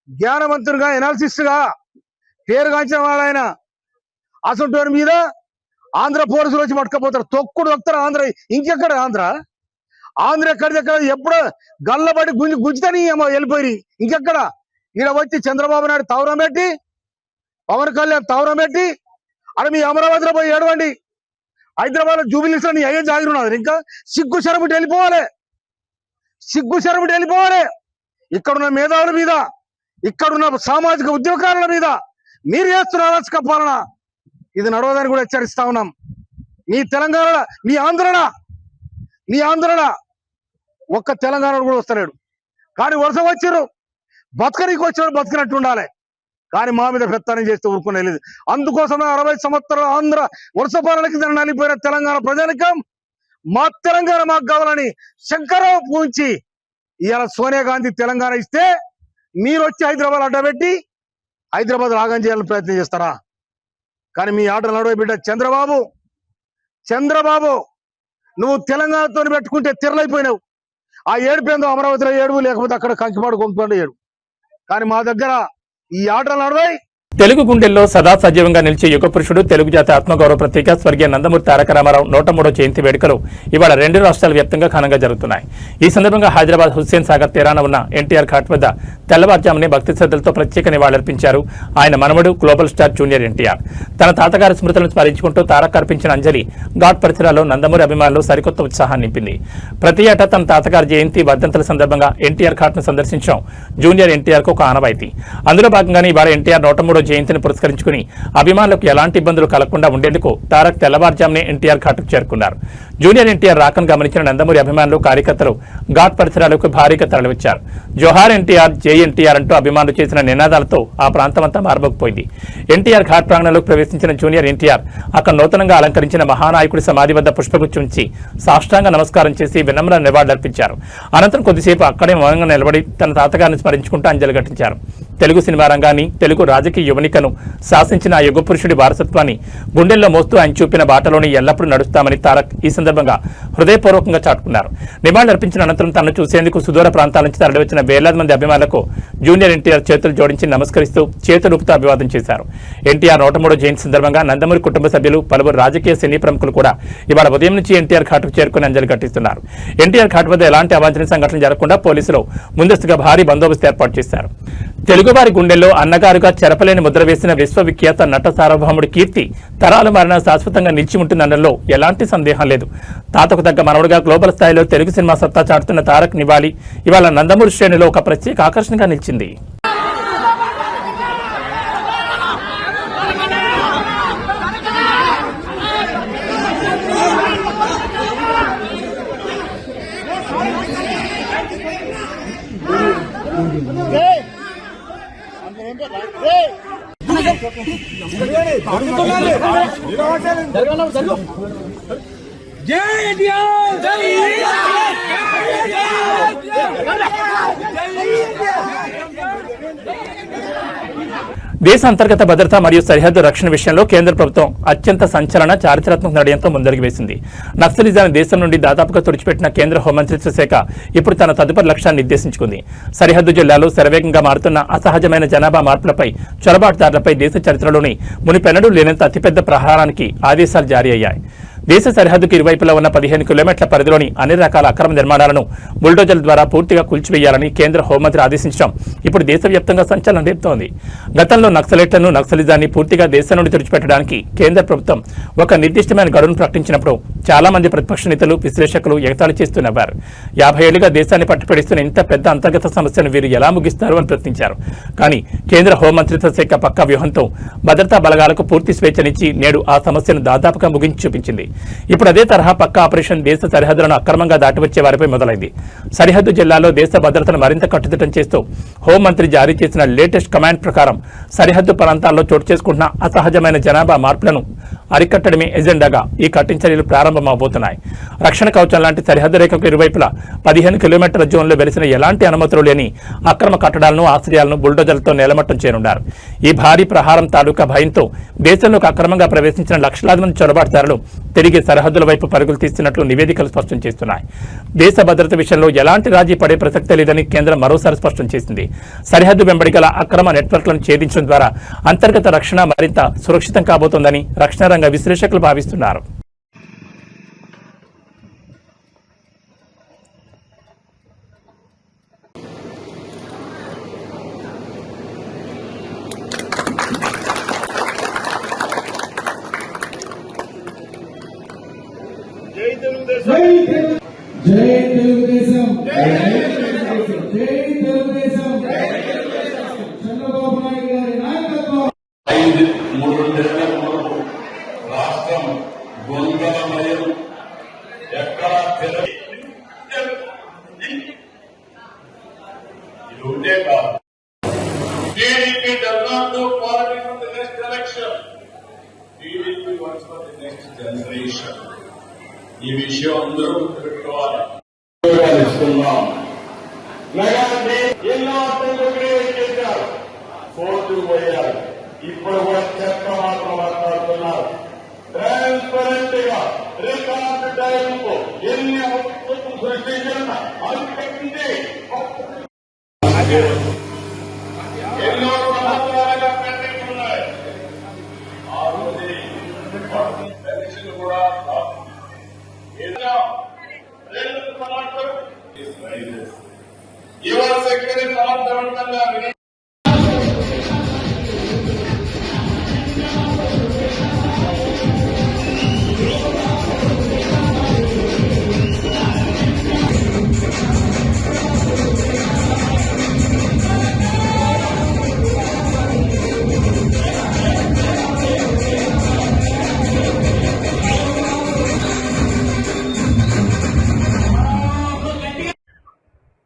జ్ఞానవంతునిగా ఎనాలిసిస్ట్ గా పేరుగాంచిన వాడు ఆయన. అసలు మీద ఆంధ్ర పోలీసులు వచ్చి పట్టుకపోతారు, తొక్కుతారు. ఇంకెక్కడ ఆంధ్ర ఎక్కడిదెక్కడ ఎప్పుడో గల్లబడి గుంజుతని వెళ్ళిపోయి ఇంకెక్కడ ఈడ వచ్చి చంద్రబాబు నాయుడు తవరం పెట్టి, పవన్ కళ్యాణ్ తవరం పెట్టి, అక్కడ మీ అమరావతిలో పోయి ఏడవండి, హైదరాబాద్ లో జూబిలీస్ నీ అయ్యే జాగిరున్నారు. ఇంకా సిగ్గు శరముటి వెళ్ళిపోవాలి. ఇక్కడున్న మేధావుల మీద, ఇక్కడున్న సామాజిక ఉద్యోగాల మీద మీరు చేస్తున్న అరాచక పాలన ఇది నడవదని కూడా హెచ్చరిస్తా ఉన్నాం. మీ తెలంగాణ, మీ ఆంధ్రణ ఒక్క తెలంగాణ కూడా వస్తలేడు. కానీ వరుస వచ్చిర్రు, బతకనికి వచ్చినాడు, బతికినట్టు ఉండాలి. కానీ మా మీద పెత్తనం చేస్తే ఊరుకునే లేదు. అందుకోసమే 60 సంవత్సరాల ఆంధ్ర వరుస పాలనకి నలిపోయిన తెలంగాణ ప్రజానికం మా తెలంగాణ మాకు కావాలని శంకరావు పూంచి ఇవాళ సోనియా గాంధీ తెలంగాణ ఇస్తే మీరు వచ్చి హైదరాబాద్ అడ్డబెట్టి హైదరాబాద్ ఆగం చేయాలని ప్రయత్నం చేస్తారా? కానీ మీ ఆటలు నడవ బిడ్డ చంద్రబాబు నువ్వు తెలంగాణతో పెట్టుకుంటే తిరలైపోయినావు. ఆ ఏడుపేందో అమరావతిలో ఏడుపు, లేకపోతే అక్కడ కంకిపాడు కొంకిపాడు ఏడు. కానీ మా దగ్గర ఈ ఆటలు నడవాయి. తెలుగు గుండెల్లో సదా సజీవంగా నిలిచే యుగ పురుషుడు, తెలుగు జాతి ఆత్మగౌరవ ప్రతీక స్వర్గీయ నందమూరి తారక రామారావు 103వ జయంతి వేడుకలు ఇవాళ 2 రాష్ట్రాల వ్యాప్తంగా ఘనంగా జరుగుతున్నాయి. ఈ సందర్భంగా హైదరాబాద్ హుస్సేన్ సాగర్ తీరాన ఉన్న ఎన్టీఆర్ ఘాట్ వద్ద తెల్లవారుజామునే భక్తి శ్రద్ధలతో ప్రత్యేక నివాళులర్పించారు ఆయన మనవడు గ్లోబల్ స్టార్ జూనియర్ ఎన్టీఆర్. తన తాతగారి స్మృతులను స్మరించుకుంటూ తారక్ అర్పించిన అంజలి ఘాట్ పరిసరాల్లో నందమూరి అభిమానులు సరికొత్త ఉత్సాహాన్ని నింపింది. ప్రతి ఏటా తన తాతగారి జయంతి వర్ధంతుల సందర్భంగా ఎన్టీఆర్ ఘాట్ ను సందర్శించడం జూనియర్ ఎన్టీఆర్ కు ఒక ఆనవాయితీ. అందులో భాగంగానే ఇవాళ ఎన్టీఆర్ 103వ జయంతిని పురస్కరించుకుని అభిమానులకు ఎలాంటి ఇబ్బందులు కలగకుండా ఉండేందుకు తారక్ తెల్లవారుజామునే ఎన్టీఆర్ ఘాట్కు చేరుకున్నారు. జూనియర్ ఎన్టీఆర్ రాకను గమనించిన నందమూరి అభిమానులు, కార్యకర్తలు ఘాట్ పరిసరాలకు భారీగా తరలివచ్చారు. జోహార్ ఎన్టీఆర్, జై ఎన్టీఆర్ అంటూ అభిమానులు చేసిన నినాదాలతో ఆ ప్రాంతమంతా మారుమోగిపోయింది. ఎన్టీఆర్ ఘాట్ ప్రాంగణంలోకి ప్రవేశించిన జూనియర్ ఎన్టీఆర్ అక్కడ నూతనంగా అలంకరించిన మహానాయకుడి సమాధి వద్ద పుష్పగుచ్చం ఉంచి సాష్టాంగ నమస్కారం చేసి వినమ్ర నివాళులర్పించారు. అనంతరం కొద్దిసేపు అక్కడే మౌనంగా నిలబడి తన తాతగారిని స్మరించుకుంటూ అంజలి ఘటించారు. తెలుగు సినిమా రంగాన్ని, తెలుగు రాజకీయ యువనికను శాసించిన ఆ యుగ పురుషుడి వారసత్వాన్ని గుండెల్లో మోస్తూ ఆయన చూపిన బాటలోని ఎల్లప్పుడూ నడుస్తామని తారక్ ఈ సందర్భంగా హృదయపూర్వకంగా చాటుకున్నారు. నివాళులర్పించిన అనంతరం తనను చూసేందుకు సుదూర ప్రాంతాల నుంచి తరలివచ్చిన వేలాది మంది అభిమానులకు జూనియర్ ఎన్టీఆర్ చేతులు జోడించి నమస్కరిస్తూ చేతులూపుతూ అభివాదం చేశారు. ఎన్టీఆర్ 103వ జయంతి సందర్భంగా నందమూరి కుటుంబ సభ్యులు, పలువురు రాజకీయ సినీ ప్రముఖులు కూడా ఇవాళ ఉదయం నుంచి ఎన్టీఆర్ ఘాట్కు చేరుకుని అంజలి ఘటిస్తున్నారు. ఎన్టీఆర్ ఘాట్ వద్ద ఎలాంటి అవాంఛనీయ సంఘటనలు జరగకుండా పోలీసులు ముందస్తుగా భారీ బందోబస్తు ఏర్పాటు చేశారు. తెలుగువారి గుండెల్లో అన్నగారుగా చెరపలేని ముద్ర వేసిన విశ్వవిఖ్యాత నట సార్వభౌముడి కీర్తి తరాల మారిన శాశ్వతంగా నిలిచి ఉంటుందనడంలో ఎలాంటి సందేహం లేదు. తాతకు తగ్గ మనవడుగా గ్లోబల్ స్థాయిలో తెలుగు సినిమా సత్తా చాటుతున్న తారక్ నివాళి ఇవాళ నందమూరి శ్రేణిలో ఒక ప్రత్యేక ఆకర్షణగా నిలిచింది. దేశ అంతర్గత భద్రత మరియు సరిహద్దు రక్షణ విషయంలో కేంద్ర ప్రభుత్వం అత్యంత సంచలన చారిత్రాత్మక నిర్ణయంతో ముందడుగు వేసింది. నక్సలిజాన్ని దేశం నుండి దాదాపుగా తుడిచిపెట్టిన కేంద్ర హోంమంత్రిత్వ శాఖ ఇప్పుడు తన తదుపరి లక్ష్యాన్ని నిర్దేశించుకుంది. సరిహద్దు జిల్లాలో శరవేగంగా మారుతున్న అసహజమైన జనాభా మార్పులపై, చొరబాటుదారులపై దేశ చరిత్రలోని మునిపెన్నడూ లేనంత అతిపెద్ద ప్రహారానికి ఆదేశాలు జారీ అయ్యాయి. దేశ సరిహద్దుకు ఇరువైపులా ఉన్న 15 కిలోమీటర్ల పరిధిలోని అన్ని రకాల అక్రమ నిర్మాణాలను బుల్డోజర్ల ద్వారా పూర్తిగా కూల్చివేయాలని కేంద్ర హోంమంత్రి ఆదేశించడం ఇప్పుడు దేశవ్యాప్తంగా సంచలనం రేపుతోంది. గతంలో నక్సలైట్లను, నక్సలిజాన్ని పూర్తిగా దేశం నుండి తుడిచిపెట్టడానికి కేంద్ర ప్రభుత్వం ఒక నిర్దిష్టమైన గడువును ప్రకటించినప్పుడు చాలా మంది ప్రతిపక్ష నేతలు, విశ్లేషకులు ఎగతాళి చేస్తున్నారు. 50 ఏళ్లుగా దేశాన్ని పట్టుపడిస్తున్న ఇంత పెద్ద అంతర్గత సమస్యను వీరు ఎలా ముగిస్తారు అని ప్రశ్నించారు. కానీ కేంద్ర హోంమంత్రిత్వ శాఖ పక్కా వ్యూహంతో భద్రతా బలగాలకు పూర్తి స్వేచ్ఛనిచ్చి నేడు ఆ సమస్యను దాదాపుగా ముగించి చూపించింది. ఇప్పుడు అదే తరహా పక్కా ఆపరేషన్ దేశ సరిహద్దులను అక్రమంగా దాటివచ్చే వారిపై మొదలైంది. సరిహద్దు జిల్లాల్లో దేశ భద్రతను మరింత కట్టుదిట్టం చేస్తూ హోంమంత్రి జారీ చేసిన లేటెస్ట్ కమాండ్ ప్రకారం సరిహద్దు ప్రాంతాల్లో చోటు చేసుకుంటున్న అసహజమైన జనాభా మార్పులను అరికట్టడమే ఎజెండాగా ఈ కఠిన చర్యలు ప్రారంభమవబోతున్నాయి. రక్షణ కవచం లాంటి సరిహద్దు రేఖకు ఇరువైపులా 15 కిలోమీటర్ల జోన్లో వెలిసిన ఎలాంటి అనుమతులు లేని అక్రమ కట్టడాలను, ఆశ్రయాలను బుల్డోజర్లతో నేలమట్టం చేయనున్నారు. ఈ భారీ ప్రహారం తాలూకా భయంతో దేశంలోకి అక్రమంగా ప్రవేశించిన లక్షలాది మంది చొరబాటుదారులు తిరిగి సరిహద్దుల వైపు పరుగులు తీస్తున్నట్లు నివేదికలు స్పష్టం చేస్తున్నాయి. దేశ భద్రత విషయంలో ఎలాంటి రాజీ పడే ప్రసక్తే లేదని కేంద్రం మరోసారి స్పష్టం చేసింది. సరిహద్దు వెంబడి గల అక్రమ నెట్వర్క్లను ఛేదించడం ద్వారా అంతర్గత రక్షణ మరింత సురక్షితం కాబోతోందని రక్షణ రంగ విశ్లేషకులు భావిస్తున్నారు. జై తెలుగుదేశం, జై తెలుగుదేశం, జై తెలుగుదేశం, చంద్రబాబు నాయుడు గారి నాయకత్వం. 3 నెలల వరకు రాష్ట్రం గొంగళమయం, ఎక్కడా ఇది ఉంటే కాదు. TDP does not do politics for the next election. TDP works for the next generation. ఈ విషయం అందరూ గుర్తుపెట్టుకోవాలి. ఇస్తున్నాం ఎన్నో చేశారు, కోర్టుకు పోయారు, ఇప్పుడు కూడా చట్ట మాత్రం మాట్లాడుతున్నారు. ట్రాన్స్పరెంట్ గా రికార్డు టైంకు ఎన్ని అవసరం సృష్టించిన అనిపించింది. ఎన్నో సంవత్సరాలుగా పెండింగ్ ఉన్నాయి. ఆ రోజు పెన్షన్ కూడా యువ శక్తిని సమర్థవంతంగా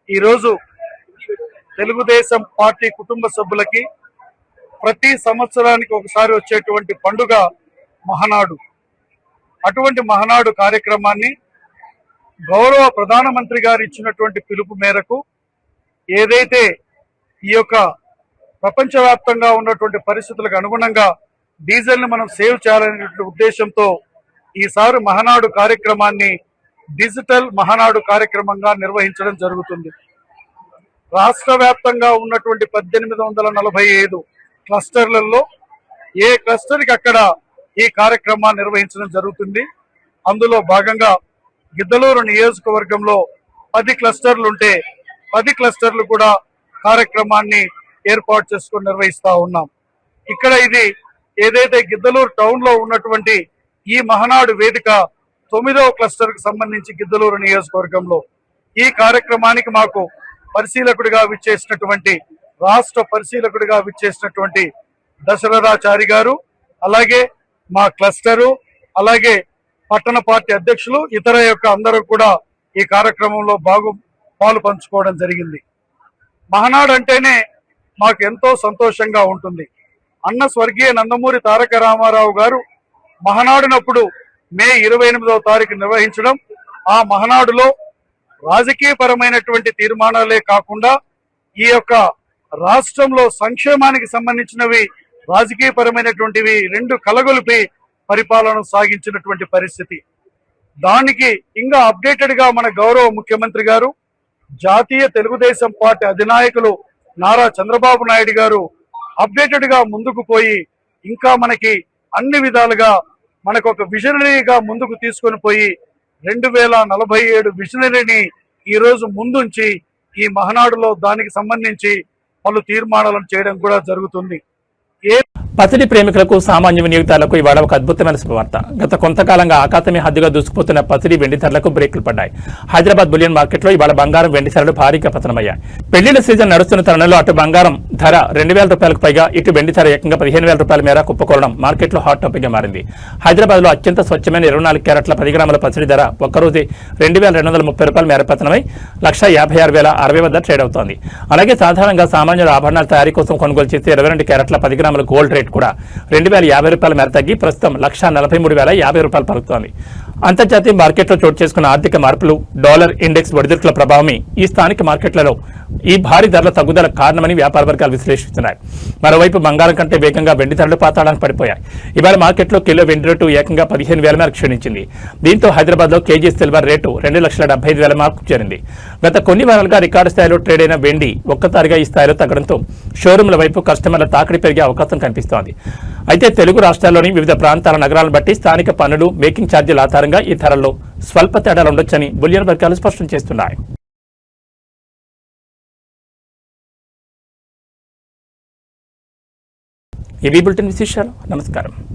ఈరోజు తెలుగుదేశం పార్టీ కుటుంబ సభ్యులకి ప్రతి సంవత్సరానికి ఒకసారి వచ్చేటువంటి పండుగ మహానాడు. అటువంటి మహానాడు కార్యక్రమాన్ని గౌరవ ప్రధానమంత్రి గారు ఇచ్చినటువంటి పిలుపు మేరకు ఏదైతే ఈ యొక్క ప్రపంచవ్యాప్తంగా ఉన్నటువంటి పరిస్థితులకు అనుగుణంగా డీజిల్ ని మనం సేవ్ చేయాలనేటువంటి ఉద్దేశంతో ఈసారి మహానాడు కార్యక్రమాన్ని డిజిటల్ మహానాడు కార్యక్రమంగా నిర్వహించడం జరుగుతుంది. రాష్ట్ర వ్యాప్తంగా ఉన్నటువంటి 1845 క్లస్టర్లలో ఏ క్లస్టర్కి అక్కడ ఈ కార్యక్రమాన్ని నిర్వహించడం జరుగుతుంది. అందులో భాగంగా గిద్దలూరు నియోజకవర్గంలో 10 క్లస్టర్లు ఉంటే 10 క్లస్టర్లు కూడా కార్యక్రమాన్ని ఏర్పాటు చేసుకుని నిర్వహిస్తా ఉన్నాం. ఇక్కడ ఇది ఏదైతే గిద్దలూరు టౌన్ లో ఉన్నటువంటి ఈ మహానాడు వేదిక 9వ క్లస్టర్ కు సంబంధించి గిద్దలూరు నియోజకవర్గంలో ఈ కార్యక్రమానికి మాకు పరిశీలకుడిగా విచ్చేసినటువంటి రాష్ట్ర పరిశీలకుడిగా విచ్చేసినటువంటి దశరథాచారి గారు, అలాగే మా క్లస్టరు, అలాగే పట్టణ పార్టీ అధ్యక్షులు, ఇతర యొక్క అందరూ కూడా ఈ కార్యక్రమంలో పాలు పంచుకోవడం జరిగింది. మహానాడు అంటేనే మాకు ఎంతో సంతోషంగా ఉంటుంది. అన్న స్వర్గీయ నందమూరి తారక రామారావు గారు మహానాడునప్పుడు మే 28వ తారీఖు నిర్వహించడం, ఆ మహానాడులో రాజకీయపరమైనటువంటి తీర్మానాలే కాకుండా ఈ యొక్క రాష్ట్రంలో సంక్షేమానికి సంబంధించినవి, రాజకీయపరమైనటువంటివి రెండు కలగొలిపి పరిపాలన సాగించినటువంటి పరిస్థితి. దానికి ఇంకా అప్డేటెడ్ గా మన గౌరవ ముఖ్యమంత్రి గారు, జాతీయ తెలుగుదేశం పార్టీ అధినాయకులు నారా చంద్రబాబు నాయుడు గారు అప్డేటెడ్ గా ముందుకు పోయి ఇంకా మనకి అన్ని విధాలుగా మనకు ఒక విజనరీగా ముందుకు తీసుకొని పోయి 2047 విజనరీని ఈ రోజు ముందుంచి ఈ మహానాడులో దానికి సంబంధించి పలు తీర్మానాలను చేయడం కూడా జరుగుతుంది. పసిడి ప్రేమికులకు సామాన్య వినియోగదారులకు ఇవాళ ఒక అద్భుతమైన శుభవార్త. గత కొంతకాలంగా ఆకాశమే హద్దుగా దూసుకుపోతున్న పసిడి వెండి ధరలకు బ్రేకులు పడ్డాయి. హైదరాబాద్ బులియన్ మార్కెట్లో ఇవాళ బంగారం వెండి ధరలు భారీగా పతనమయ్యాయి. పెళ్లిళ్ల సీజన్ నడుస్తున్న తరుణంలో అటు బంగారం ధర 2,000 రూపాయలకు పైగా, ఇటు వెండి ధర ఏకంగా 15,000 రూపాయల మేర కుప్పకూడడం మార్కెట్లో హాట్ టాపిక్ గా మారింది. హైదరాబాద్ లో అత్యంత స్వచ్ఛమైన 24 క్యారెట్ల 10 గ్రాముల పసిడి ధర ఒక్కరోజే 2,230 రూపాయల మేర పతనమై 1,56,060 వద్ద ట్రేడ్ అవుతోంది. అలాగే సాధారణంగా సామాన్యుల ఆభరణాల తయారీ కోసం కొనుగోలు చేసే 22 క్యారెట్ల 10 గ్రాముల గోల్డ్ రేట్ కూడా 2,050 రూపాయల మేర తగ్గి ప్రస్తుతం 1,43,050 రూపాయలు పలుకుతోంది. అంతర్జాతీయ మార్కెట్లో చోటు చేసుకున్న ఆర్థిక మార్పులు, డాలర్ ఇండెక్స్ ఒడిదుడుకుల ప్రభావమే ఈ స్థానిక మార్కెట్లలో ఈ భారీ ధరల తగ్గుదల కారణమని వ్యాపార వర్గాలు విశ్లేషిస్తున్నాయి. మరోవైపు బంగారం కంటే వేగంగా వెండి ధరలు పాతాళానికి పడిపోయాయి. ఇవాళ మార్కెట్లో కిలో వెండి రేటు ఏకంగా 15,000 మేరకు క్షీణించింది. దీంతో హైదరాబాద్ లో కేజీ సిల్వర్ రేటు 2,75,000 మార్కు చేరింది. గత కొన్ని వారాలుగా రికార్డు స్థాయిలో ట్రేడ్ అయిన వెండి ఒక్కసారిగా ఈ స్థాయిలో తగ్గడంతో షోరూంల వైపు కస్టమర్ల తాకిడి పెరిగే అవకాశం కనిపిస్తోంది. అయితే తెలుగు రాష్ట్రాల్లోని వివిధ ప్రాంతాల నగరాలను బట్టి స్థానిక పన్నులు, మేకింగ్ ఛార్జీల ఆధారంగా ఈ ధరల్లో స్వల్ప తేడాలు ఉండొచ్చని బులియన్ వర్గాలు స్పష్టం చేస్తున్నాయి. ఈ బులెటిన్ విశేషాలు. నమస్కారం.